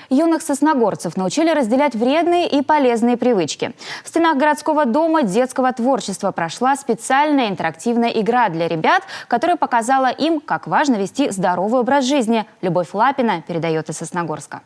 Юных сосногорцев научили разделять вредные и полезные привычки. В стенах городского дома детского творчества прошла специальная интерактивная игра для ребят, которая показала им, как важно вести здоровый образ жизни. Любовь Лапина передает из Сосногорска.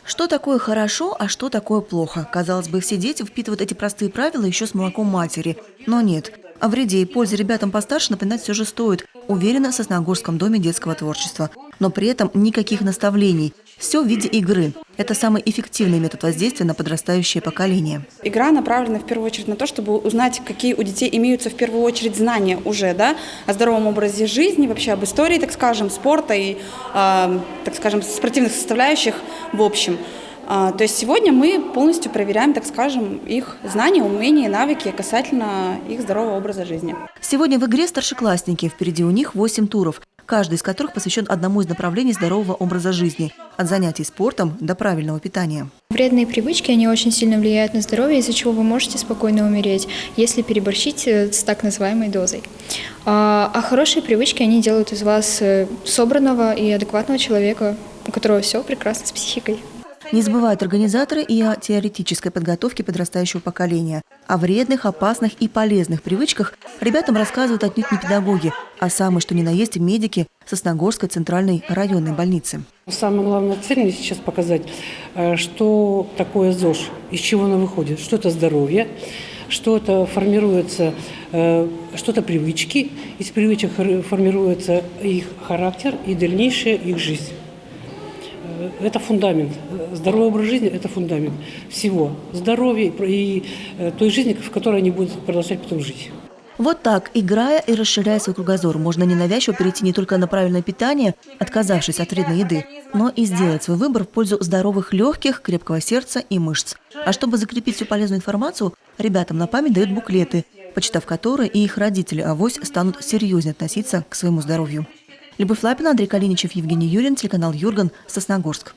Что такое хорошо, а что такое плохо? Казалось бы, все дети впитывают эти простые правила еще с молоком матери. Но нет. О вреде и пользе ребятам постарше напоминать все же стоит, уверена в Сосногорском доме детского творчества. Но при этом никаких наставлений. Все в виде игры. Это самый эффективный метод воздействия на подрастающее поколение. Игра направлена в первую очередь на то, чтобы узнать, какие у детей имеются в первую очередь знания уже, о здоровом образе жизни, вообще об истории, так скажем, спорта и, так скажем, спортивных составляющих в общем. То есть сегодня мы полностью проверяем, так скажем, их знания, умения, навыки касательно их здорового образа жизни. Сегодня в игре старшеклассники. Впереди у них 8 туров, каждый из которых посвящен одному из направлений здорового образа жизни – от занятий спортом до правильного питания. Вредные привычки, они очень сильно влияют на здоровье, из-за чего вы можете спокойно умереть, если переборщить с так называемой дозой. А хорошие привычки, они делают из вас собранного и адекватного человека, у которого все прекрасно с психикой. Не забывают организаторы и о теоретической подготовке подрастающего поколения. О вредных, опасных и полезных привычках ребятам рассказывают отнюдь не педагоги, а самые что ни на есть медики Сосногорской центральной районной больницы. Самая главная цель мне сейчас показать, что такое ЗОЖ, из чего оно выходит, что это здоровье, что это формируется, что это привычки, из привычек формируется их характер и дальнейшая их жизнь. Это фундамент. Здоровый образ жизни – это фундамент всего. Здоровья и той жизни, в которой они будут продолжать потом жить. Вот так, играя и расширяя свой кругозор, можно ненавязчиво перейти не только на правильное питание, отказавшись от вредной еды, но и сделать свой выбор в пользу здоровых легких, крепкого сердца и мышц. А чтобы закрепить всю полезную информацию, ребятам на память дают буклеты, почитав которые и их родители авось станут серьезнее относиться к своему здоровью. Любовь Лапина, Андрей Калиничев, Евгений Юрин, телеканал Юрган, Сосногорск.